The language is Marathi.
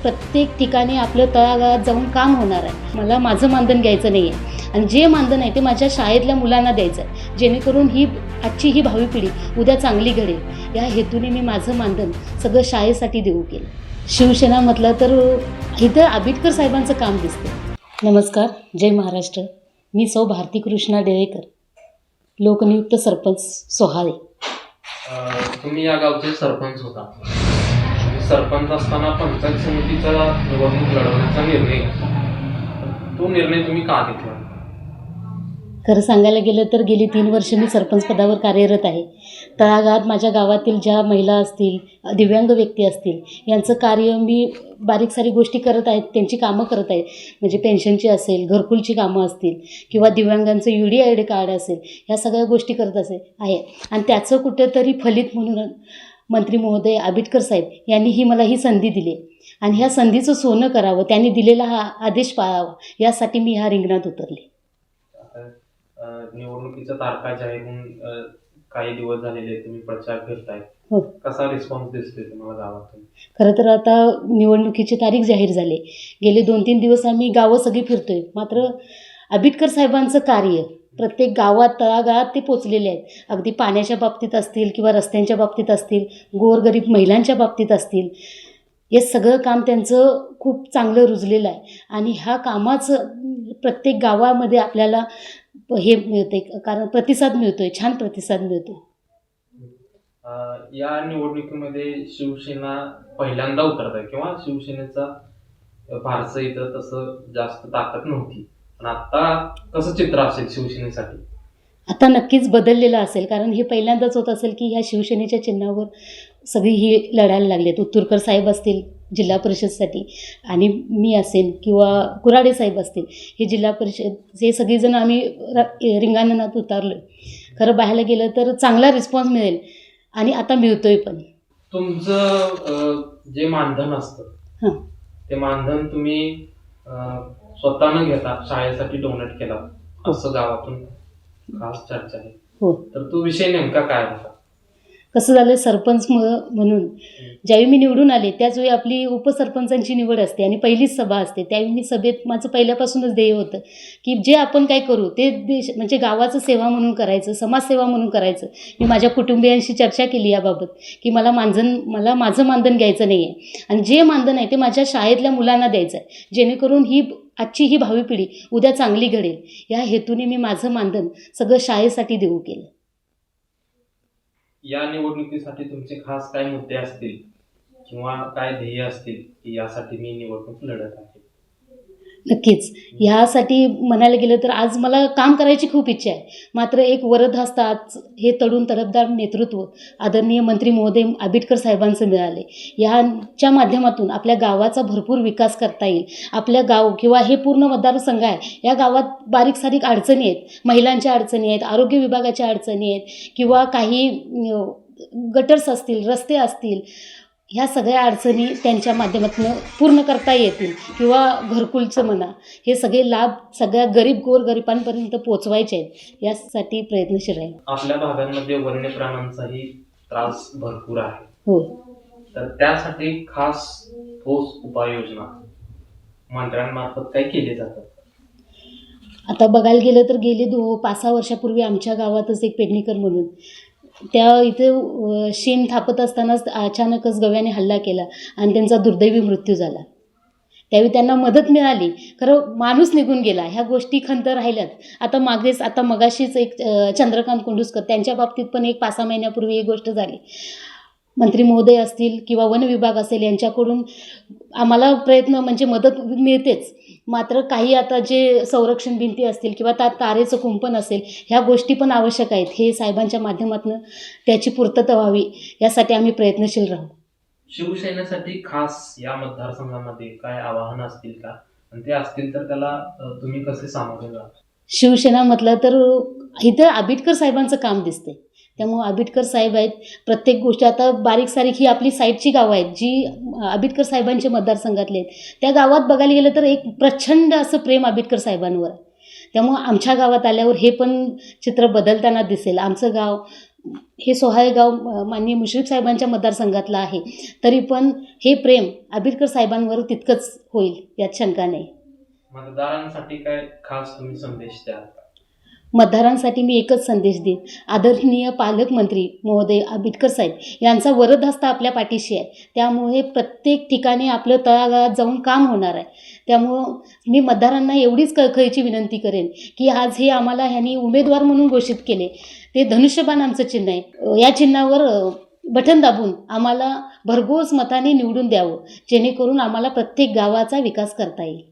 प्रत्येक ठिकाणी आपलं तळागाळात जाऊन काम होणार आहे. मला माझं मानधन घ्यायचं नाही आहे आणि जे मानधन आहे ते माझ्या शाळेतल्या मुलांना द्यायचं आहे, जेणेकरून आजची ही भावी पिढी उद्या चांगली घडेल. या हेतूने मी माझं मानधन सगळं शाळेसाठी देऊ केलं. शिवसेना म्हटलं तर इथं आंबेडकर साहेबांचं काम दिसतं. नमस्कार, जय महाराष्ट्र. मी सौ भारती कृष्णा डेळेकर, लोकनियुक्त सरपंच सोहाळे. तुम्ही या गावचे सरपंच होता. सरपंच असताना पंचायत समितीचा निवडणूक लढवण्याचा निर्णय घेतला. तो निर्णय तुम्ही का घेतला? खरं सांगायला गेलं तर गेली 3 वर्ष मी सरपंच पदावर कार्यरत आहे. तळागाळात माझ्या गावातील ज्या महिला असतील, दिव्यांग व्यक्ती असतील, यांचं कार्य मी बारीक सारी गोष्टी करत आहेत, त्यांची कामं करत आहे. म्हणजे पेन्शनची असेल, घरकुलची कामं असतील किंवा दिव्यांगांचं UDID कार्ड असेल, ह्या सगळ्या गोष्टी करत आहे. आणि त्याचं कुठेतरी फलित म्हणून मंत्री महोदय आंबेडकर साहेब यांनी मला ही संधी दिली आणि ह्या संधीचं सोनं करावं, त्यांनी दिलेला हा आदेश पाळावा, यासाठी मी ह्या रिंगणात उतरले. निवडणुकीच्या तारखा जाहीर होऊन काही दिवस झालेले, तुम्ही प्रचार करताय. हो. कसा रिस्पॉन्स दिसतोय तुम्हाला गावातून? खरं तर आता निवडणुकीची तारीख जाहीर झाली. गेले 2-3 दिवस आम्ही गावं सगळी फिरतोय. मात्र आंबेडकर साहेबांचं कार्य प्रत्येक गावात तळागाळात ते पोचलेले आहेत. अगदी पाण्याच्या बाबतीत असतील किंवा रस्त्यांच्या बाबतीत असतील, गोरगरीब महिलांच्या बाबतीत असतील, हे सगळं काम त्यांचं खूप चांगलं रुजलेलं आहे. आणि ह्या कामाचं प्रत्येक गावामध्ये आपल्याला हे मिळते, कारण प्रतिसाद मिळतोय, छान प्रतिसाद मिळतोय. या निवडणुकीमध्ये शिवसेना पहिल्यांदा उतरत आहे किंवा शिवसेनेचा फारसं इथं तसं जास्त ताकद नव्हती, पण आता कसं चित्र असेल शिवसेनेसाठी? आता नक्कीच बदललेलं असेल, कारण हे पहिल्यांदाच होत असेल की ह्या शिवसेनेच्या चिन्हावर सगळी ही लढायला लागलेत. उत्तुरकर साहेब असतील जिल्हा परिषदसाठी, आणि मी असेल किंवा कुराडे साहेब असतील, हे जिल्हा परिषद, हे सगळीजण आम्ही रिंगणात उतरलो. खरं पाहायला गेलं तर चांगला रिस्पॉन्स मिळेल आणि आता मिळतोय पण. तुमचं जे मानधन असतं ते मानधन तुम्ही स्वतः न घेता शाळेसाठी डोनेट केला असं गावातून खास चर्चा आहे. हो. तर तो विषय नेमका काय होता? कसं झालं, सरपंच म्हणून ज्यावेळी मी निवडून आले त्याचवेळी आपली उपसरपंचांची निवड असते आणि पहिलीच सभा असते. त्यावेळी मी सभेत माझं पहिल्यापासूनच ध्येय होतं की जे आपण काय करू ते देश म्हणजे गावाचं सेवा म्हणून करायचं, समाजसेवा म्हणून करायचं. मी माझ्या कुटुंबियांशी चर्चा केली याबाबत की मला माझं मानधन घ्यायचं नाही आहे आणि जे मानधन आहे ते माझ्या शाळेतल्या मुलांना द्यायचं आहे, जेणेकरून आजची ही भावी पिढी उद्या चांगली घडेल. या हेतूने मी माझं मानधन सगळं शाळेसाठी देऊ केलं. या निवडणुकीसाठी तुमचे खास काय मुद्दे असतील किंवा काय ध्येय असतील की यासाठी मी निवडणूक लढत आहे? नक्कीच. ह्यासाठी म्हणायला गेलं तर आज मला काम करायची खूप इच्छा आहे. मात्र एक वरद हस्तात हे तरुण तडफदार नेतृत्व आदरणीय मंत्री महोदय आंबेडकर साहेबांचं मिळाले. ह्याच्या माध्यमातून आपल्या गावाचा भरपूर विकास करता येईल. आपल्या गाव किंवा हे पूर्ण मतदारसंघ आहे, या गावात बारीक सारीक अडचणी आहेत, महिलांच्या अडचणी आहेत, आरोग्य विभागाच्या अडचणी आहेत किंवा काही गटर्स असतील, रस्ते असतील, ह्या सगळ्या अडचणी त्यांच्या माध्यमातून पूर्ण करता येतील किंवा घरकुलचं म्हणा, हे सगळे लाभ सगळ्या गोरगरिबांपर्यंत पोचवायचे आहेत. यासाठी प्रयत्नशील आहे. आपल्या भागांमध्ये वन्य प्राण्यांचाही त्रास भरपूर आहे. हो. तर त्यासाठी खास ठोस उपाययोजना मंत्र्यांमार्फत काय केले जातात? आता बघायला गेलं तर गेले 5-6 वर्षापूर्वी आमच्या गावातच एक पेडणेकर म्हणून त्या इथे शेण थापत असतानाच अचानकच गव्याने हल्ला केला आणि त्यांचा दुर्दैवी मृत्यू झाला. त्यावेळी त्यांना मदत मिळाली, खरं माणूस निघून गेला. ह्या गोष्टी खंत राहिल्यात. आता मगाशीच एक चंद्रकांत कुंडुस्कर, त्यांच्या बाबतीत पण एक 5-6 महिन्यापूर्वी एक गोष्ट झाली. मंत्री महोदय असतील किंवा वन विभाग असेल, यांच्याकडून आम्हाला प्रयत्न म्हणजे मदत मिळतेच. मात्र काही आता जे संरक्षण भिंती असतील किंवा तारेचं कुंपण असेल, ह्या गोष्टी पण आवश्यक आहेत. हे साहेबांच्या माध्यमातून त्याची पूर्तता व्हावी, यासाठी आम्ही प्रयत्नशील राहू. शिवसेनेसाठी खास या मतदारसंघामध्ये काय आवाहनं असतील का, आणि ते असतील तर त्याला तुम्ही कसे सामोरे जा? शिवसेना म्हटलं तर इथं आंबेडकर साहेबांचं काम दिसते. त्यामुळे आंबेडकर साहेब आहेत. प्रत्येक गोष्ट आता बारीक सारीक ही आपली साईडची गावं आहेत जी आंबेडकर साहेबांचे मतदारसंघातले आहेत. त्या गावात बघायला गेलं तर एक प्रचंड असं प्रेम आंबेडकर साहेबांवर आहे. त्यामुळं आमच्या गावात आल्यावर हे पण चित्र बदलताना दिसेल. आमचं गाव हे सोहायगाव माननीय मुश्रीफ साहेबांच्या मतदारसंघातलं आहे, तरी पण हे प्रेम आंबेडकर साहेबांवर तितकंच होईल यात शंका नाही. मतदारांसाठी काय खास तुम्ही संदेश द्याल? मतदारांसाठी मी एकच संदेश देईन, आदरणीय पालकमंत्री महोदय आंबेडकर साहेब यांचा वरदहस्त आपल्या पाठीशी आहे. त्यामुळे प्रत्येक ठिकाणी आपलं तळागाळात जाऊन काम होणार आहे. त्यामुळं मी मतदारांना एवढीच कळकळीची विनंती करेन की आज हे आम्हाला ह्यांनी उमेदवार म्हणून घोषित केले, ते धनुष्यबाण आमचं चिन्ह आहे. या चिन्हावर बटन दाबून आम्हाला भरघोस मताने निवडून द्यावं, जेणेकरून आम्हाला प्रत्येक गावाचा विकास करता येईल.